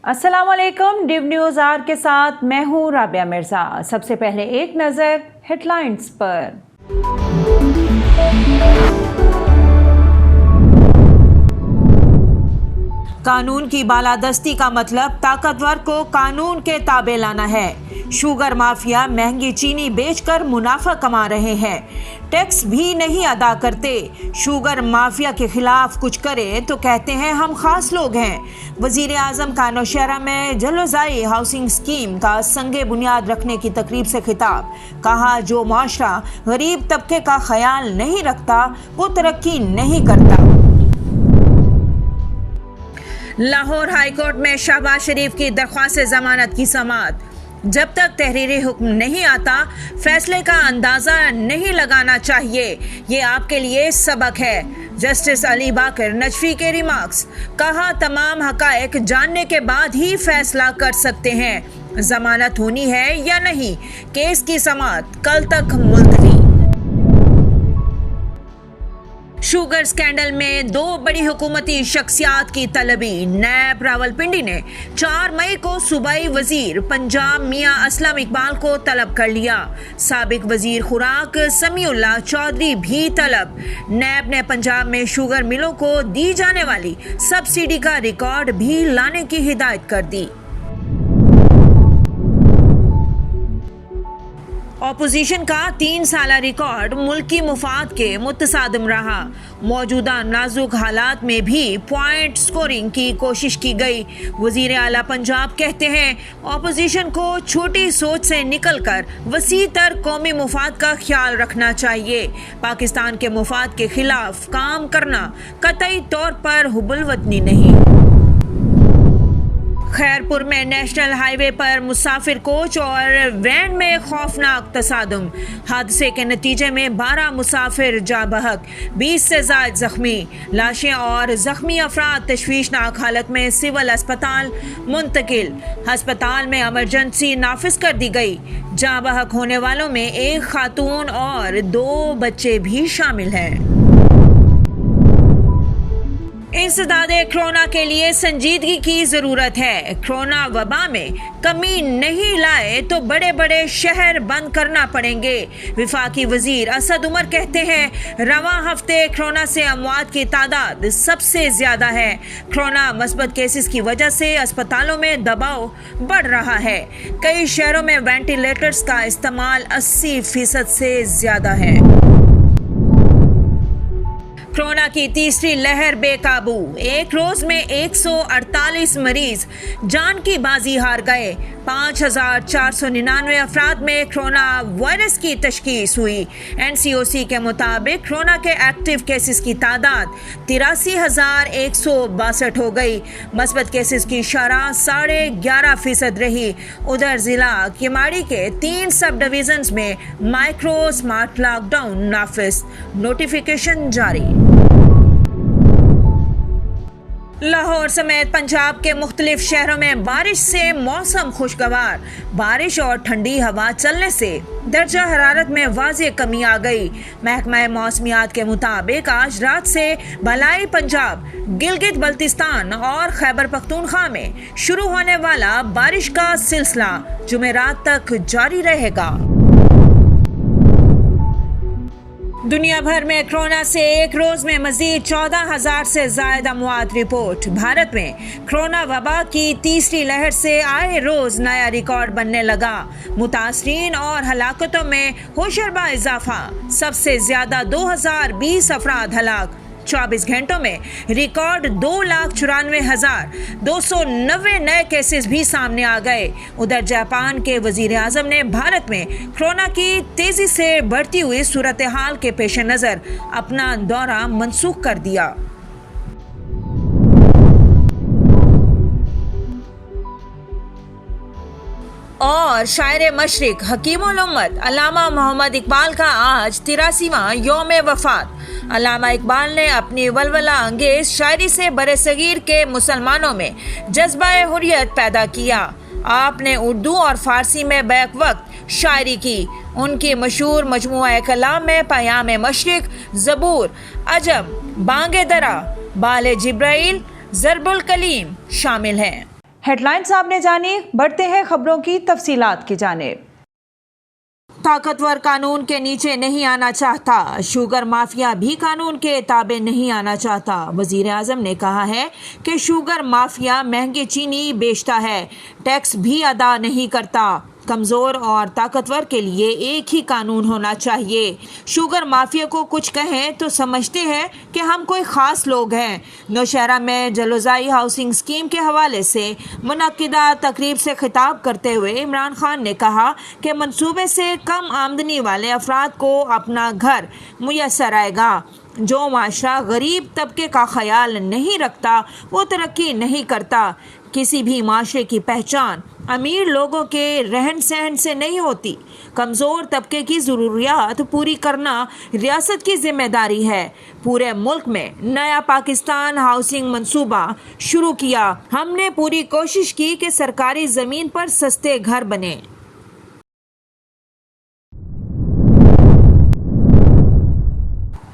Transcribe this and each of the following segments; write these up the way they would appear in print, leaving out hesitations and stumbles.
अस्सलामुअलैकुम। Div news are के साथ मैं हूँ राबिया मिर्ज़ा। सबसे पहले एक नज़र हेडलाइंस पर। कानून की बालादस्ती का मतलब ताकतवर को कानून के ताबे लाना है। शुगर माफिया महंगी चीनी बेचकर मुनाफा कमा रहे हैं, टैक्स भी नहीं अदा करते। शुगर माफिया के खिलाफ कुछ करे तो कहते हैं हम खास लोग हैं। वजीर आजम का नौशहरा में जलोजाई हाउसिंग स्कीम का संगे बुनियाद रखने की तकरीब से खिताब। कहा जो माशरा गरीब तबके का ख्याल नहीं रखता वो तरक्की नहीं करता। लाहौर हाईकोर्ट में शहबाज शरीफ की दरख्वास्त जमानत की समाअत। जब तक तहरीरी हुक्म नहीं आता फैसले का अंदाजा नहीं लगाना चाहिए, ये आपके लिए सबक है। जस्टिस अली बाकर नजफी के रिमार्क्स। कहा तमाम हकायक जानने के बाद ही फैसला कर सकते हैं। जमानत होनी है या नहीं, केस की समाअत कल तक मुलतवी। शुगर स्कैंडल में दो बड़ी हुकूमती शख्सियात की तलबी। नैब रावलपिंडी ने 4 मई को सूबाई वजीर पंजाब मियां असलम इकबाल को तलब कर लिया। साबिक वजीर खुराक समीउल्लाह चौधरी भी तलब। नैब ने पंजाब में शुगर मिलों को दी जाने वाली सब्सिडी का रिकॉर्ड भी लाने की हिदायत कर दी। ऑपोजिशन का 3 साला रिकॉर्ड मुल्की मुफाद के मुतसादिम रहा। मौजूदा नाजुक हालात में भी पॉइंट स्कोरिंग की कोशिश की गई। वजीर आला पंजाब कहते हैं ऑपोजिशन को छोटी सोच से निकलकर वसी तर कौमी मुफाद का ख्याल रखना चाहिए। पाकिस्तान के मुफाद के खिलाफ काम करना कतई तौर पर हुबुल वतनी नहीं। खैरपुर में नेशनल हाईवे पर मुसाफिर कोच और वैन में खौफनाक तसादुम। हादसे के नतीजे में 12 मुसाफिर जा बहक, 20 से ज्यादा जख्मी। लाशें और जख्मी अफराद तशवीशनाक हालत में सिविल अस्पताल मुंतकिल। अस्पताल में इमरजेंसी नाफिज कर दी गई। जा बहक होने वालों में एक खातून और 2 बच्चे भी शामिल हैं। इंसदादे कोरोना के लिए संजीदगी की जरूरत है। कोरोना वबा में कमी नहीं लाए तो बड़े बड़े शहर बंद करना पड़ेंगे। विफाकी वजीर असद उमर कहते हैं रवां हफ्ते कोरोना से अमवात की तादाद सबसे ज्यादा है। कोरोना मस्बत केसेस की वजह से अस्पतालों में दबाव बढ़ रहा है। कई शहरों में वेंटिलेटर्स का इस्तेमाल 80% से ज्यादा है। कोरोना की तीसरी लहर बेकाबू। एक रोज में 148 मरीज जान की बाजी हार गए। 5499 अफराद में कोरोना वायरस की तशखीस हुई। NCOC के मुताबिक कोरोना के एक्टिव केसेस की तादाद 83,162 हो गई। मस्बत केसेस की शरह 11.5% रही। उधर जिला किमाड़ी के 3 सब डिविजन्स में माइक्रो स्मार्ट लॉकडाउन नाफिज, नोटिफिकेशन जारी। लाहौर समेत पंजाब के मुख्तलिफ शहरों में बारिश से मौसम खुशगवार। बारिश और ठंडी हवा चलने से दर्जा हरारत में वाज़ेह कमी आ गई। महकमा मौसमियात के मुताबिक आज रात से भलाई पंजाब, गिलगित बल्तिस्तान और खैबर पख्तूनख्वा में शुरू होने वाला बारिश का सिलसिला जुमेरात तक जारी रहेगा। दुनिया भर में कोरोना से एक रोज में मजीद 14,000 से ज्यादा अमवात रिपोर्ट। भारत में कोरोना वबा की तीसरी लहर से आए रोज नया रिकॉर्ड बनने लगा। मुतासरीन और हलाकतों में होशरबा इजाफा। सबसे ज्यादा 2020 अफराद हलाक। 24 घंटों में रिकॉर्ड 2,94,290 नए केसेस भी सामने आ गए। उधर जापान के वजीर आजम ने भारत में कोरोना की तेजी से बढ़ती हुई सूरत हाल के पेश नजर अपना दौरा मनसूख कर दिया। और शायर मशरिक हकीमुल उम्मत अल्लामा मोहम्मद इकबाल का आज 83वां यौम वफात। अल्लामा इकबाल ने अपनी वलवला अंगेज शायरी से बरसगीर के मुसलमानों में जज्बा हुर्रियत पैदा किया। आपने उर्दू और फारसी में बैक वक्त शायरी की। उनकी मशहूर मजमूआ कलाम में पयाम मशरिक, ज़बूर, अजम, बांगे दरा, बाले जिब्राइल, ज़रबुल कलीम शामिल हैं। हेडलाइंस आपने जानी, बढ़ते हैं खबरों की तफसीलात की जानिब। ताकतवर कानून के नीचे नहीं आना चाहता, शुगर माफिया भी कानून के ताबे नहीं आना चाहता। वजीर आजम ने कहा है कि शुगर माफिया महंगी चीनी बेचता है, टैक्स भी अदा नहीं करता। कमज़ोर और ताकतवर के लिए एक ही कानून होना चाहिए। शुगर माफिया को कुछ कहें तो समझते हैं कि हम कोई ख़ास लोग हैं। नौशहरा में जलोज़ाई हाउसिंग स्कीम के हवाले से मुनक्किदा तकरीब से खिताब करते हुए इमरान खान ने कहा कि मंसूबे से कम आमदनी वाले अफराद को अपना घर मुयस्सर आएगा। जो माशरा गरीब तबके का ख्याल नहीं रखता वो तरक्की नहीं करता। किसी भी माशरे की पहचान अमीर लोगों के रहन सहन से नहीं होती। कमज़ोर तबके की ज़रूरियात पूरी करना रियासत की जिम्मेदारी है। पूरे मुल्क में नया पाकिस्तान हाउसिंग मंसूबा शुरू किया। हमने पूरी कोशिश की कि सरकारी ज़मीन पर सस्ते घर बने।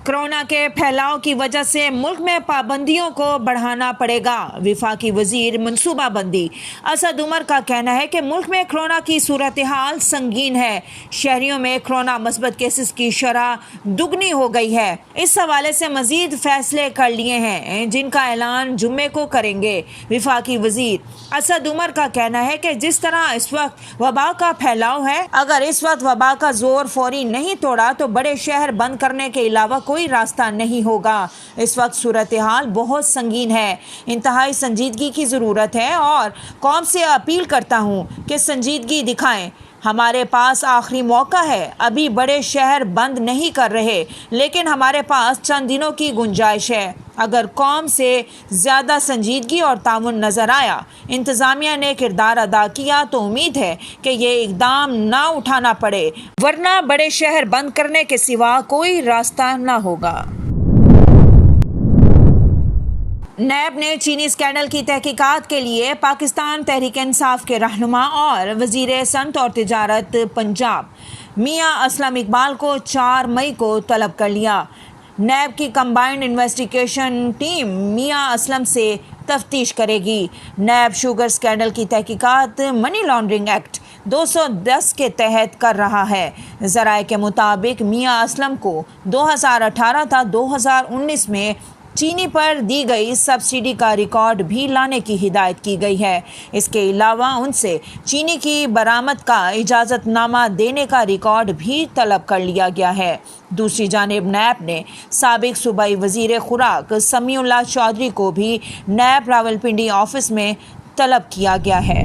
कोरोना के फैलाव की वजह से मुल्क में पाबंदियों को बढ़ाना पड़ेगा। वफाकी वजीर मनसूबाबंदी असद उमर का कहना है कि मुल्क में कोरोना की सूरत हाल संगीन है। शहरियों में कोरोना मस्बत केसेस की शरह दुगनी हो गई है। इस हवाले से मजीद फैसले कर लिए हैं जिनका ऐलान जुम्मे को करेंगे। वफाकी वजीर असद उमर का कहना है कि जिस तरह इस वक्त वबा का फैलाव है, अगर इस वक्त वबा का जोर फौरी नहीं तोड़ा तो बड़े शहर बंद करने के अलावा कोई रास्ता नहीं होगा। इस वक्त सूरत हाल बहुत संगीन है, इंतहाई संजीदगी की ज़रूरत है और कौम से अपील करता हूँ कि संजीदगी दिखाएं। हमारे पास आखिरी मौका है। अभी बड़े शहर बंद नहीं कर रहे, लेकिन हमारे पास चंद दिनों की गुंजाइश है। अगर कौम से ज़्यादा संजीदगी और ताउन नज़र आया, इंतज़ामिया ने किरदार अदा किया, तो उम्मीद है कि ये इकदाम ना उठाना पड़े, वरना बड़े शहर बंद करने के सिवा कोई रास्ता ना होगा। नैब ने चीनी स्कैंडल की तहकीकात के लिए पाकिस्तान तहरीक इंसाफ के रहनुमा और वजीर सनत और तिजारत पंजाब मियां असलम इकबाल को 4 मई को तलब कर लिया। नैब की कंबाइंड इन्वेस्टिगेशन टीम मियां असलम से तफ्तीश करेगी। नैब शुगर स्कैंडल की तहकीकात मनी लॉन्ड्रिंग एक्ट 210 के तहत कर रहा है। ज़राए के मुताबिक मियां असलम को 2018 था 2019 में चीनी पर दी गई सब्सिडी का रिकॉर्ड भी लाने की हिदायत की गई है। इसके अलावा उनसे चीनी की बरामद का इजाज़तनामा देने का रिकॉर्ड भी तलब कर लिया गया है। दूसरी जानिब नैब ने साबिक सूबाई वज़ीर खुराक समीउल्लाह चौधरी को भी नैब रावलपिंडी ऑफिस में तलब किया गया है।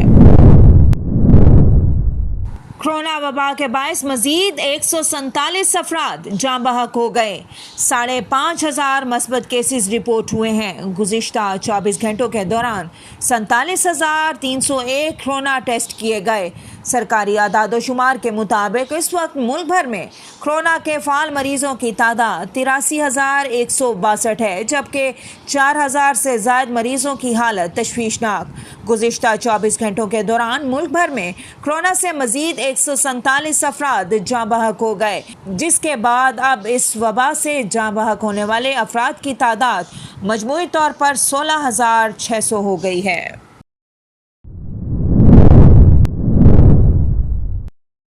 कोरोना वबा के बायस मजीद 147 अफराद जाँ बहक हो गए। 5,500 मस्बत केसेस रिपोर्ट हुए हैं। गुज़िश्ता 24 घंटों के दौरान 47,301 कोरोना टेस्ट किए गए। सरकारी आदादोशुमार के मुताबिक इस वक्त मुल्क भर में कोरोना के फ़ाल मरीजों की तादाद 83,162 है, जबकि 4,000 से ज़ायद मरीजों की हालत तशवीशनाक। गुज़िश्ता 24 घंटों के दौरान मुल्क भर में कोरोना से मजीद 147 अफराद जाँ बहक हो गए, जिसके बाद अब इस वबा से जाँ बहक होने वाले अफराद की तादाद मजमूई तौर पर 16,600 हो गई है।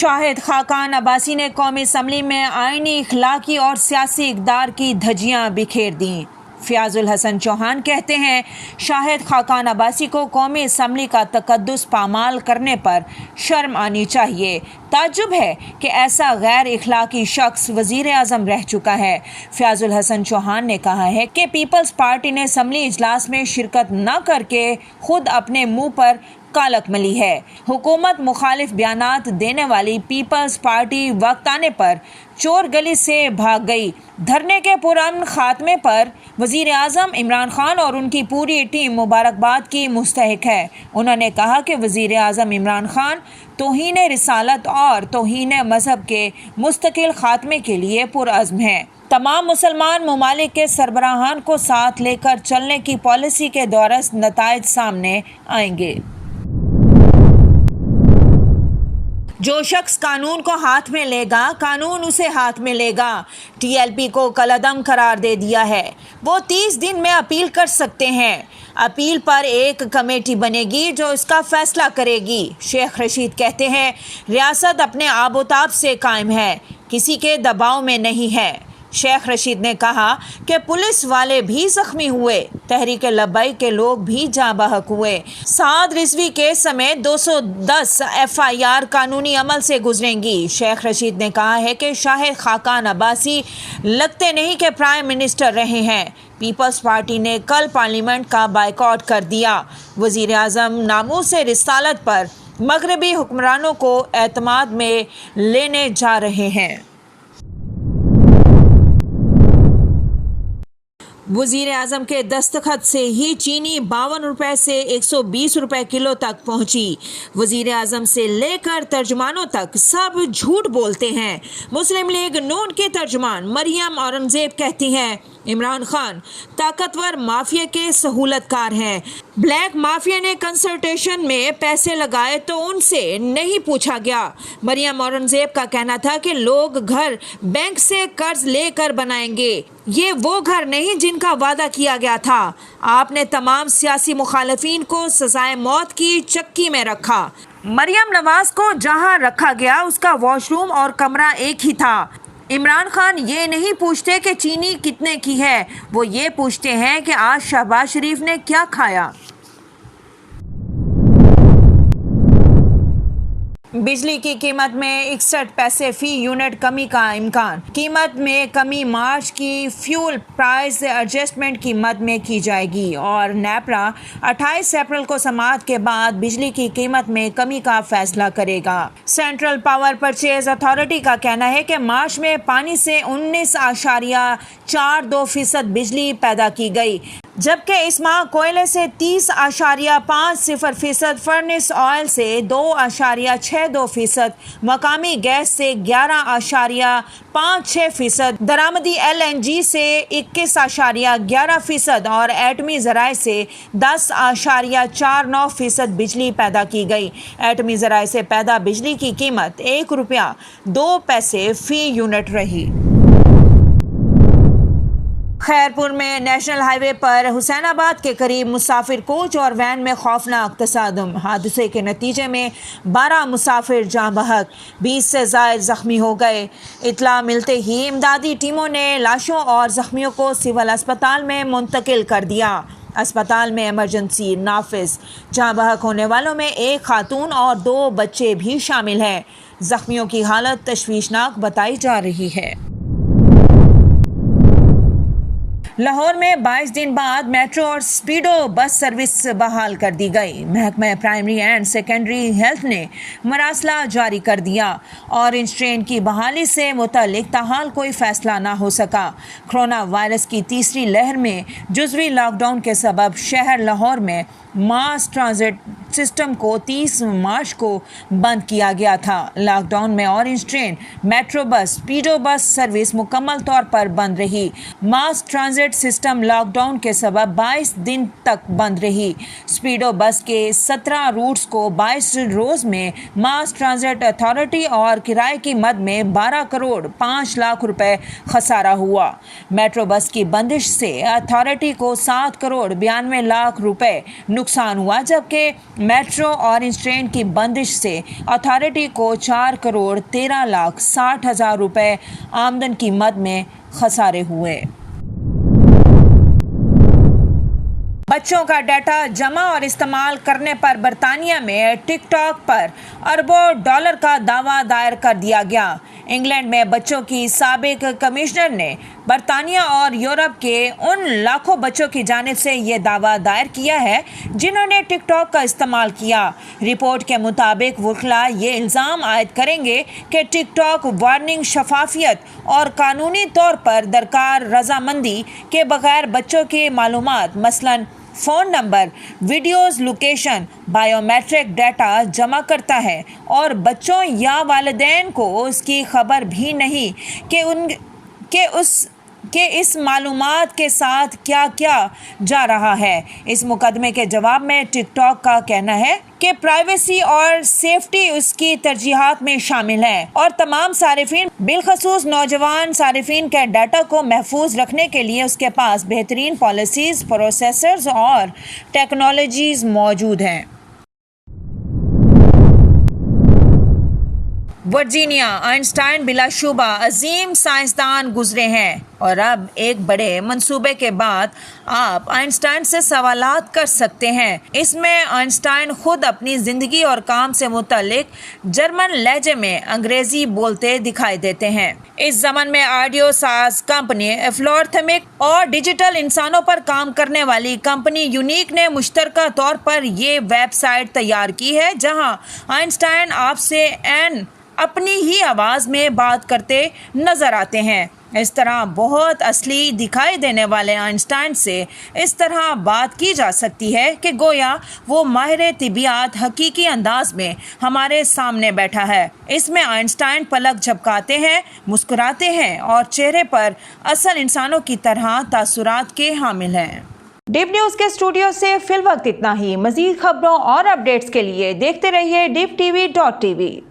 शाहिद खाकान अब्बासी ने कौमी असम्बली में आईनी, इखलाकी और सियासी इक़दार की धज्जियाँ बिखेर दी। फ़याज़ुल हसन चौहान कहते हैं, शाहिद खाकान अब्बासी को कौमी असम्बली का तकद्दुस पामाल करने पर शर्म आनी चाहिए। ताज्जुब है कि ऐसा गैर इखलाकी शख्स वज़ीर आज़म रह चुका है। फ़याज़ुल हसन चौहान ने कहा है कि पीपल्स पार्टी ने असम्बली इजलास में शिरकत न करके खुद अपने मुँह पर कालक मली है। हुकूमत मुखालिफ बयानात देने वाली पीपल्स पार्टी वक्त आने पर चोर गली से भाग गई। धरने के पुरअमन खात्मे पर वज़ीर आज़म इमरान खान और उनकी पूरी टीम मुबारकबाद की मुस्तहिक है। उन्होंने कहा कि वज़ीर आज़म इमरान खान तौहीन रिसालत और तौहीन मज़हब के मुस्तकिल खात्मे के लिए पुरअज़्म हैं। तमाम मुसलमान ममालिक के सरबराहान को साथ लेकर चलने की पॉलिसी के दौरान नताइज सामने आएंगे। जो शख्स कानून को हाथ में लेगा, कानून उसे हाथ में लेगा। टीएलपी को कलअदम करार दे दिया है। वो 30 दिन में अपील कर सकते हैं। अपील पर एक कमेटी बनेगी जो इसका फैसला करेगी। शेख रशीद कहते हैं, रियासत अपने आबोताब से कायम है, किसी के दबाव में नहीं है। शेख रशीद ने कहा कि पुलिस वाले भी जख्मी हुए, तहरीक लब्बैक के लोग भी जाँ बहक हुए। साद रिजवी केस समेत 210 FIR कानूनी अमल से गुजरेंगी। शेख रशीद ने कहा है कि शाहिद खाकान अब्बासी लगते नहीं कि प्राइम मिनिस्टर रहे हैं। पीपल्स पार्टी ने कल पार्लियामेंट का बायकॉट कर दिया। वज़ीर आज़म नामूस रिसालत पर मगरबी हुक्मरानों को एतमाद में लेने जा रहे हैं। वज़ीर आज़म के दस्तखत से ही चीनी 52 रुपये से 120 रुपये किलो तक पहुंची। वज़ीर आज़म से लेकर तर्जुमानों तक सब झूठ बोलते हैं। मुस्लिम लीग नून के तर्जुमान मरियम औरंगजेब कहती हैं, इमरान खान ताकतवर माफिया के सहूलतकार हैं। ब्लैक माफिया ने कंसल्टेशन में पैसे लगाए तो उनसे नहीं पूछा गया। मरियम औरंगजेब का कहना था कि लोग घर बैंक से कर्ज लेकर बनाएंगे, ये वो घर नहीं जिनका वादा किया गया था। आपने तमाम सियासी मुखालिफिन को सजाए मौत की चक्की में रखा। मरियम नवाज को जहां रखा गया उसका वॉशरूम और कमरा एक ही था। इमरान खान ये नहीं पूछते कि चीनी कितने की है, वो ये पूछते हैं कि आज शहबाज शरीफ ने क्या खाया। बिजली की कीमत में 61 पैसे फी यूनिट कमी का इम्कान। कीमत में कमी मार्च की फ्यूल प्राइस एडजस्टमेंट की मद में की जाएगी और नेपरा 28 अप्रैल को समाअत के बाद बिजली की कीमत में कमी का फैसला करेगा। सेंट्रल पावर परचेज अथॉरिटी का कहना है कि मार्च में पानी से 19.42% बिजली पैदा की गई, जबकि इस माह कोयले से 30.50%, फर्नेस ऑयल से 2.62%, मकामी गैस से 11.56%, दरामदी LNG से 21.11% और एटमी ज़राए से 10.49% बिजली पैदा की गई। एटमी ज़राए से पैदा बिजली की कीमत ₹1.02 फी यूनिट रही। खैरपुर में नेशनल हाईवे पर हुसैनाबाद के करीब मुसाफिर कोच और वैन में खौफनाक तसादुम। हादसे के नतीजे में 12 मुसाफिर जाँ बहक, 20 से ज़ायद जख्मी हो गए। इत्ला मिलते ही इमदादी टीमों ने लाशों और जख्मियों को सिविल अस्पताल में मुंतकिल कर दिया। अस्पताल में इमरजेंसी नाफिज। जाँ बहक होने वालों में एक खातून और 2 बच्चे भी शामिल हैं। जख्मियों की हालत तशवीशनाक बताई जा रही है। लाहौर में 22 दिन बाद मेट्रो और स्पीडो बस सर्विस बहाल कर दी गई। महकमा प्राइमरी एंड सेकेंडरी हेल्थ ने मरासला जारी कर दिया। ऑरेंज ट्रेन की बहाली से मुतल्लिक ताहाल कोई फैसला ना हो सका। कोरोना वायरस की तीसरी लहर में जुज़वी लॉकडाउन के सबब शहर लाहौर में मास ट्रांजिट सिस्टम को 30 मार्च को बंद किया गया था। लॉकडाउन में orange train, metro bus, स्पीडो bus service मुकम्मल तौर पर बंद रही। मास ट्रांजिट सिस्टम लॉकडाउन के सबब 22 दिन तक बंद रही। स्पीडो बस के 17 रूट्स को 22 रोज़ में मास ट्रांजिट अथॉरिटी और किराए की मद में 12 करोड़ 5 लाख रुपए खसारा हुआ। मेट्रो बस की बंदिश से अथॉरिटी को 7 करोड़ 92 लाख रुपए नुकसान हुआ, जबकि मेट्रो ऑरेंज ट्रेन की बंदिश से अथॉरिटी को 4 करोड़ 13 लाख 60 हज़ार रुपए आमदन की मद में खसारे हुए। बच्चों का डाटा जमा और इस्तेमाल करने पर बरतानिया में टिकटॉक पर अरबों डॉलर का दावा दायर कर दिया गया। इंग्लैंड में बच्चों की साबिक कमिश्नर ने बरतानिया और यूरोप के उन लाखों बच्चों की जानिब से ये दावा दायर किया है जिन्होंने टिकटॉक का इस्तेमाल किया। रिपोर्ट के मुताबिक वकीला ये इल्ज़ाम आयद करेंगे कि टिकटॉक वार्निंग, शफाफियत और कानूनी तौर पर दरकार रजामंदी के बगैर बच्चों की मालूमात मसलन phone number, videos, location, biometric data जमा करता है और बच्चों या वालिदैन को उसकी खबर भी नहीं कि कि इस मालूमात के साथ क्या क्या जा रहा है। इस मुकदमे के जवाब में टिकटॉक का कहना है कि प्राइवेसी और सेफ्टी उसकी तरजीहात में शामिल है और तमाम सारिफिन बिलखसूस नौजवान सारिफिन के डाटा को महफूज रखने के लिए उसके पास बेहतरीन पॉलिसीज, प्रोसेसर्स और टेक्नोलॉजीज मौजूद हैं। वर्जीनिया आइंस्टाइन बिलाशुबा अजीम साइंसदान गुजरे हैं और अब एक बड़े मंसूबे के बाद आप आइंस्टाइन से सवालात कर सकते हैं। इसमें आइंस्टाइन खुद अपनी ज़िंदगी और काम से मुतल्लिक जर्मन लहजे में अंग्रेज़ी बोलते दिखाई देते हैं। इस ज़माने में ऑडियो साज कंपनी एफ्लोरथमिक और डिजिटल इंसानों पर काम करने वाली कंपनी यूनिक ने मुश्तरका तौर पर ये वेबसाइट तैयार की है, जहां आइंस्टाइन आपसे अपनी ही आवाज़ में बात करते नज़र आते हैं। इस तरह बहुत असली दिखाई देने वाले आइंस्टाइन से इस तरह बात की जा सकती है कि गोया वो माहिर तिबियात हकीकी अंदाज में हमारे सामने बैठा है। इसमें आइंस्टाइन पलक झपकाते हैं, मुस्कुराते हैं और चेहरे पर असल इंसानों की तरह तासुरात के हामिल हैं। डीप न्यूज के स्टूडियो से फिल वक्त इतना ही। मजीद खबरों और अपडेट्स के लिए देखते रहिए DeepTV.tv।